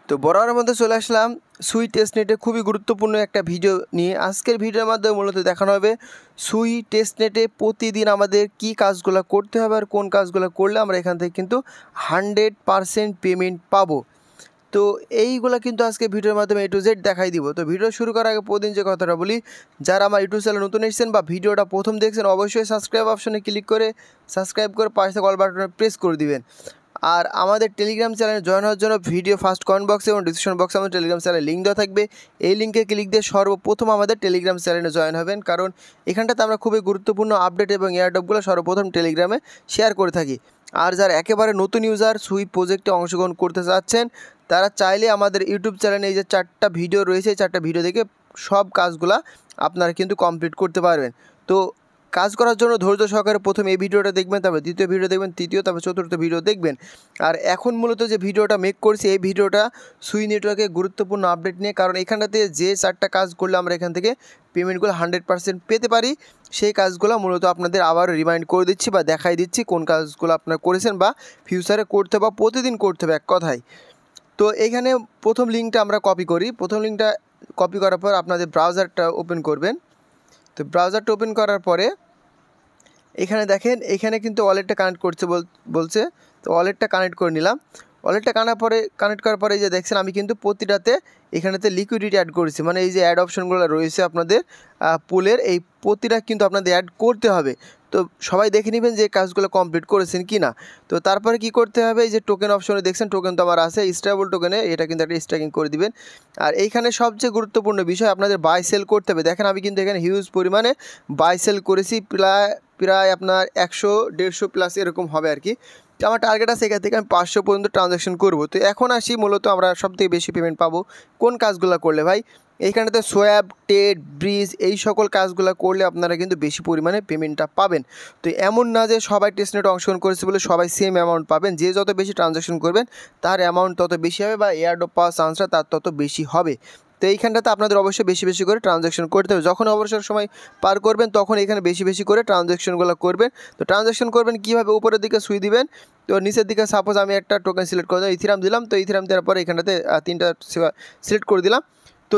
তো বরাবরের মধ্যে চলে আসলাম সুই টেস্টনেটে খুবই গুরুত্বপূর্ণ একটা ভিডিও নিয়ে। আজকের ভিডিওর মাধ্যমে মূলত দেখানো হবে সুই টেস্টনেটে প্রতিদিন আমাদের কি কাজগুলো করতে হবে আর কোন কাজগুলো করলে আমরা এখান থেকে কিন্তু 100% পেমেন্ট পাবো। তো এইগুলো কিন্তু আজকে ভিডিওর মাধ্যমে A to Z দেখাই দিব। তো ভিডিও শুরু করার আগে প্রতিদিন যে কথাটা বলি, যারা আমার ইউটিউব চ্যানেল নতুন এসেছেন বা ভিডিওটা প্রথম দেখছেন অবশ্যই সাবস্ক্রাইব অপশনে ক্লিক করে সাবস্ক্রাইব করে পাশে কল বাটনে প্রেস করে দিবেন। আর আমাদের টেলিগ্রাম চ্যানেলে জয়েন হওয়ার জন্য ভিডিও ফার্স্ট কমেন্ট বক্সে এবং ডিসক্রিপশন বক্সে আমাদের টেলিগ্রাম চ্যানেলের লিঙ্ক দেওয়া থাকবে। এই লিঙ্কে ক্লিক দিয়ে সর্বপ্রথম আমাদের টেলিগ্রাম চ্যানেলে জয়েন হবেন, কারণ এখানটাতে আমরা খুবই গুরুত্বপূর্ণ আপডেট এবং এয়ারড্রপগুলো সর্বপ্রথম টেলিগ্রামে শেয়ার করে থাকি। আর যারা একেবারে নতুন ইউজার সুই প্রজেক্টে অংশগ্রহণ করতে চাচ্ছেন, তারা চাইলে আমাদের ইউটিউব চ্যানেলে এই যে 4টা ভিডিও রয়েছে, এই 4টা ভিডিও দেখে সব কাজগুলা আপনারা কিন্তু কমপ্লিট করতে পারবেন। তো কাজ করার জন্য ধৈর্য সহকারে প্রথম এই ভিডিওটা দেখবেন, তারপর দ্বিতীয় ভিডিও দেখবেন, তৃতীয়, তারপর চতুর্থ ভিডিও দেখবেন। আর এখন মূলত যে ভিডিওটা মেক করছি, এই ভিডিওটা সুই নেটওয়ার্কে গুরুত্বপূর্ণ আপডেট নিয়ে, কারণ এখানটাতে যে 4টা কাজ করলে আমরা এখান থেকে পেমেন্টগুলো 100% পেতে পারি, সেই কাজগুলো মূলত আপনাদের আবার রিমাইন্ড করে দিচ্ছি বা দেখাই দিচ্ছি কোন কাজগুলো আপনারা করেছেন বা ফিউচারে করতে হবে বা প্রতিদিন করতে হবে এক কথায়। তো এখানে প্রথম লিঙ্কটা আমরা কপি করি। প্রথম লিঙ্কটা কপি করার পর আপনাদের ব্রাউজারটা ওপেন করবেন। তো ব্রাউজারটা ওপেন করার পরে এখানে দেখেন, এখানে কিন্তু ওয়ালেটটা কানেক্ট করছে বলছে। তো ওয়ালেটটা কানেক্ট করে নিলাম। ওয়ালেটটা কানেক্ট করার পরে এই যে দেখছেন, আমি কিন্তু প্রতিটাতে এখানেতে লিকুইডিটি অ্যাড করেছি, মানে এই যে অ্যাড অপশনগুলো রয়েছে আপনাদের পুলের, এই প্রতিটা কিন্তু আপনাদের অ্যাড করতে হবে। তো সবাই দেখে নেবেন যে কাজগুলো কমপ্লিট করেছেন কি না। তো তারপরে কি করতে হবে, এই যে টোকেন অপশনে দেখছেন, টোকেন তো আমার আছে স্টেবল টোকেনে, এটা কিন্তু একটা স্ট্যাকিং করে দিবেন। আর এইখানে সবচেয়ে গুরুত্বপূর্ণ বিষয়, আপনাদের বাই সেল করতে হবে। দেখেন আমি কিন্তু এখানে হিউজ পরিমাণে বাই সেল করেছি, প্রায় আপনার 100-150 প্লাস এরকম হবে আর কি। তো আমার টার্গেট আছে এখান থেকে আমি 500 পর্যন্ত ট্রানজ্যাকশন করব। তো এখন আসি মূলত আমরা সবথেকে বেশি পেমেন্ট পাবো কোন কাজগুলো করলে ভাই। এইখানেতে সোয়াব, টেড, ব্রিজ এই সকল কাজগুলো করলে আপনারা কিন্তু বেশি পরিমাণে পেমেন্টটা পাবেন। তো এমন না যে সবাই টেস্টনেটে অংশগ্রহণ করেছে বলে সবাই সেম অ্যামাউন্ট পাবেন। যে যত বেশি ট্রানজ্যাকশন করবেন তার অ্যামাউন্ট তত বেশি হবে বা এয়ারড্রপ পাওয়ার চান্সটা তার তত বেশি হবে। তো এইখানটাতে আপনাদের অবশ্যই বেশি বেশি করে ট্রানজ্যাকশন করতে হবে। যখন অবসর সময় পার করবেন তখন এখানে বেশি বেশি করে ট্রানজ্যাকশনগুলো করবেন। তো ট্রানজ্যাকশন করবেন কীভাবে, উপরের দিকে সুই দিবেন। তো নিচের দিকে সাপোজ আমি একটা টোকেন সিলেক্ট করে দিলাম, ইথিরাম দিলাম। তো ইথিরাম দেওয়ার পরে এখানটাতে 3টা সিলেক্ট করে দিলাম। তো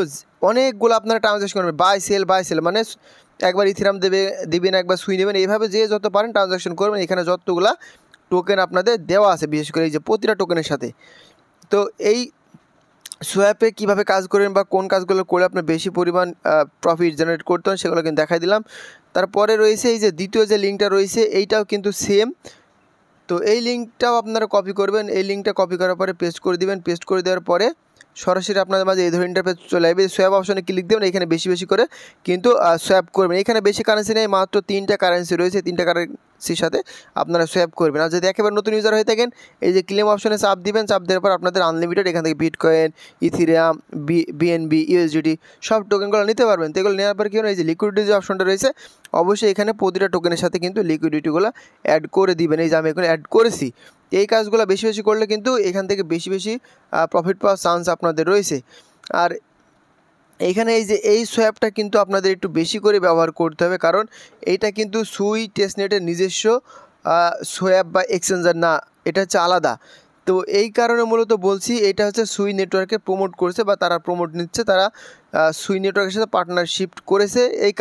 অনেকগুলো আপনারা ট্রানজ্যাকশন করবেন, বাই সেল মানে একবার ইথিরাম দিবেন, একবার সুই নেবেন, এইভাবে যে যত পারেন ট্রানজ্যাকশন করবেন। এখানে যতগুলা টোকেন আপনাদের দেওয়া আছে, বিশেষ করে এই যে প্রতিটা টোকেনের সাথে। তো এই সোয়াপে কীভাবে কাজ করবেন বা কোন কাজগুলো করলে আপনার বেশি পরিমাণ প্রফিট জেনারেট করতে হয় সেগুলো কিন্তু দেখাই দিলাম। তারপরে রয়েছে এই যে দ্বিতীয় যে লিঙ্কটা রয়েছে, এইটাও কিন্তু সেম। তো এই লিঙ্কটাও আপনারা কপি করবেন। এই লিঙ্কটা কপি করার পরে পেস্ট করে দিবেন। পেস্ট করে দেওয়ার পরে সরাসরি আপনাদের মাঝে এই ধরনের ইন্টারফেস চলে আসবে। সোয়াপ অপশনে ক্লিক দেবেন, এখানে বেশি বেশি করে কিন্তু সোয়াপ করবেন। এখানে বেশি কারেন্সি নেই, মাত্র 3টা কারেন্সি রয়েছে, 3টা কারেন্সির সাথে আপনারা সোয়াপ করবেন। আর যদি একেবারে নতুন ইউজার হয়ে থাকেন, এই যে ক্লেম অপশনে চাপ দিবেন। চাপ দেওয়ার পর আপনাদের আনলিমিটেড এখান থেকে বিটকয়েন, ইথিরিয়াম, বিএনবি, ইউএসডিটি সব টোকেনগুলো নিতে পারবেন। তো এগুলো নেওয়ার পর কি হয়, এই যে লিকুইডিটি যে অপশনটা রয়েছে, অবশ্যই এখানে প্রতিটা টোকেনের সাথে কিন্তু লিকুইডিটিগুলো অ্যাড করে দিবেন। এই যে আমি এখানে অ্যাড করেছি। এই কাজগুলো বেশি বেশি করলে কিন্তু এখান থেকে বেশি বেশি প্রফিট পাওয়ার চান্স আপনাদের রয়েছে। আর এইখানে এই যে এই সোয়াপটা কিন্তু আপনাদের একটু বেশি করে ব্যবহার করতে হবে, কারণ এইটা কিন্তু সুই টেস্টনেটের নিজস্ব সোয়াপ বা এক্সচেঞ্জার না, এটা হচ্ছে আলাদা। তো এই কারণে মূলত বলছি, এটা হচ্ছে সুই নেটওয়ার্কে প্রমোট করছে বা তারা প্রমোট নিচ্ছে, তারা সুই নেটওয়ার্কের সাথে পার্টনারশিপ করেছে। এই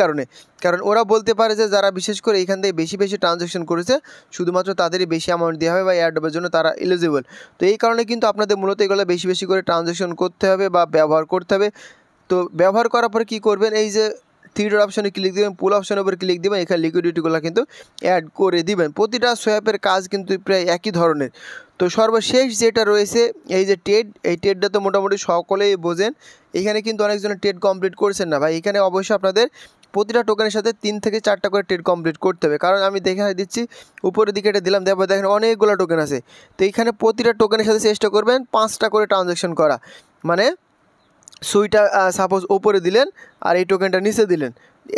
কারণ ওরা বলতে পারে যে যারা বিশেষ করে এখান থেকে বেশি বেশি ট্রানজ্যাকশন করেছে শুধুমাত্র তাদেরই বেশি অ্যামাউন্ট দেওয়া হবে বা এয়ারড্রপের জন্য তারা এলিজিবল। তো এই কারণে কিন্তু আপনাদের মূলত এগুলো বেশি বেশি করে ট্রানজ্যাকশন করতে হবে বা ব্যবহার করতে হবে। তো ব্যবহার করার পরে কী করবেন, এই যে 3 অপশনে ক্লিক দেবেন, পুল অপশনের উপরে ক্লিক দেবেন, এখানে লিকুইডিটিগুলো কিন্তু অ্যাড করে দিবেন। প্রতিটা সোয়াপের কাজ কিন্তু প্রায় একই ধরনের। তো সর্বশেষ যেটা রয়েছে এই যে টেড, এই টেডটা তো মোটামুটি সকলেই বোঝেন। এখানে কিন্তু অনেকজনে টেড কমপ্লিট করছেন না ভাই। এখানে অবশ্যই আপনাদের প্রতিটা টোকেনের সাথে 3 থেকে 4টা করে টেড কমপ্লিট করতে হবে, কারণ আমি দেখে দিচ্ছি উপরের দিকে এটা দিলাম, তারপর দেখেন অনেকগুলো টোকেন আছে। তো এইখানে প্রতিটা টোকেনের সাথে চেষ্টা করবেন 5টা করে ট্রানজ্যাকশন করা, মানে সুইটা সাপোজ ওপরে দিলেন আর এই টোকেনটা নিচে দিলেন,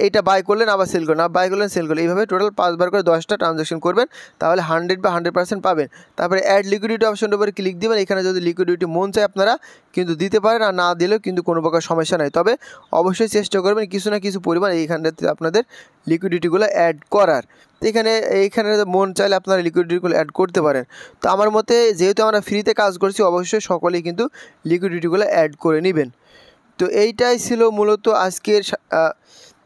এইটা বাই করলেন আবার সেল করলেন, আবার বাই করলেন সেল করলেন, এইভাবে টোটাল 5 বার করে 10টা ট্রানজ্যাকশন করবেন, তাহলে 100 বা 100% পাবেন। তারপরে অ্যাড লিকুইডিটি অপশনটার উপরে ক্লিক দিবেন। এখানে যদি লিকুইডিটি মন চায় আপনারা কিন্তু দিতে পারেন, আর না দিলেও কিন্তু কোনো প্রকার সমস্যা নাই। তবে অবশ্যই চেষ্টা করবেন কিছু না কিছু পরিমাণ এইখানটাতে আপনাদের লিকুইডিটিগুলো অ্যাড করার। তো এইখানে মন চাইলে আপনারা লিকুইডিটিগুলো অ্যাড করতে পারেন। তো আমার মতে যেহেতু আমরা ফ্রিতে কাজ করছি, অবশ্যই সকলেই কিন্তু লিকুইডিটিগুলো অ্যাড করে নেবেন। তো এইটাই ছিল মূলত আজকের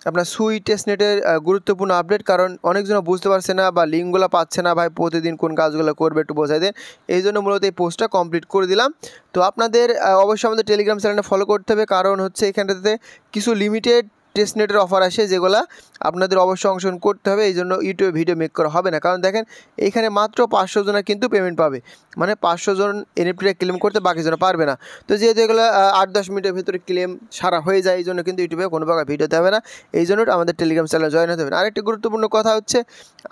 আপনার সুই টেস্টনেটের গুরুত্বপূর্ণ আপডেট। কারণ অনেকজন বুঝতে পারছে না বা লিঙ্কগুলো পাচ্ছে না, ভাই প্রতিদিন কোন কাজগুলো করবে একটু বোঝাই দেন। এই জন্য মূলত এই পোস্টটা কমপ্লিট করে দিলাম। তো আপনাদের অবশ্যই আমাদের টেলিগ্রাম চ্যানেলটা ফলো করতে হবে, কারণ হচ্ছে এখানটাতে কিছু লিমিটেড টেস্টনেটের অফার আসে যেগুলো আপনাদের অবশ্যই অংশগ্রহণ করতে হবে। এই জন্য ইউটিউবে ভিডিও মেক করা হবে না, কারণ দেখেন এইখানে মাত্র 500 জনা কিন্তু পেমেন্ট পাবে, মানে 500 জন এনএফটিটা ক্লেম করতে, বাকি জন পারবে না। তো যেহেতু এগুলো 8-10 মিনিটের ভিতরে ক্লেম সারা হয়ে যায়, এই জন্য কিন্তু ইউটিউবে কোনো প্রকার ভিডিও দেওয়া হবে না। এই জন্য আমাদের টেলিগ্রাম চ্যানেল জয়েন হতে হবে। আরেকটি গুরুত্বপূর্ণ কথা হচ্ছে,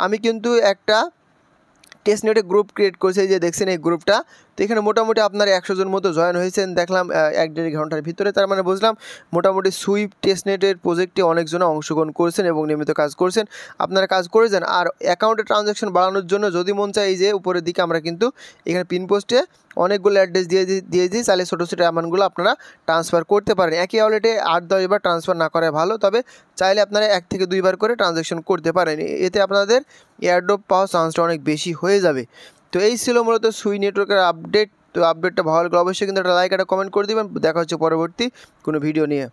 আমি কিন্তু একটা টেস্টনেটে গ্রুপ ক্রিয়েট করেছে, এই যে দেখছেন এই গ্রুপটা। তো এখানে মোটামুটি আপনার 100 জন মতো জয়েন হয়েছেন দেখলাম 1-1.5 ঘন্টার ভিতরে। তার মানে বুঝলাম মোটামুটি সুই টেস্টনেটের প্রজেক্টে অনেকজন অংশগ্রহণ করছেন এবং নিয়মিত কাজ করছেন। আপনারা কাজ করে যান। আর অ্যাকাউন্টে ট্রানজ্যাকশন বাড়ানোর জন্য যদি মন চায়, এই যে উপরের দিকে আমরা কিন্তু এখানে পিন পোস্টে অনেকগুলো অ্যাড্রেস দিয়ে দিই, চাইলে ছোটো ছোটো অ্যামাউন্টগুলো আপনারা ট্রান্সফার করতে পারেন। একই ওয়ালেটে 8-10 বার ট্রান্সফার না করাই ভালো, তবে চাইলে আপনারা 1 থেকে 2 বার করে ট্রানজ্যাকশন করতে পারেন। এতে আপনাদের এয়ারড্রপ পাওয়ার চান্সটা অনেক বেশি হয়ে যাবে। তো এই ছিল মূলত সুই নেটওয়ার্কের আপডেট। তো আপডেটটা ভালো লাগলে অবশ্যই কিন্তু একটা লাইক একটা কমেন্ট করে দেবেন। দেখা হচ্ছে পরবর্তী কোনো ভিডিও নিয়ে।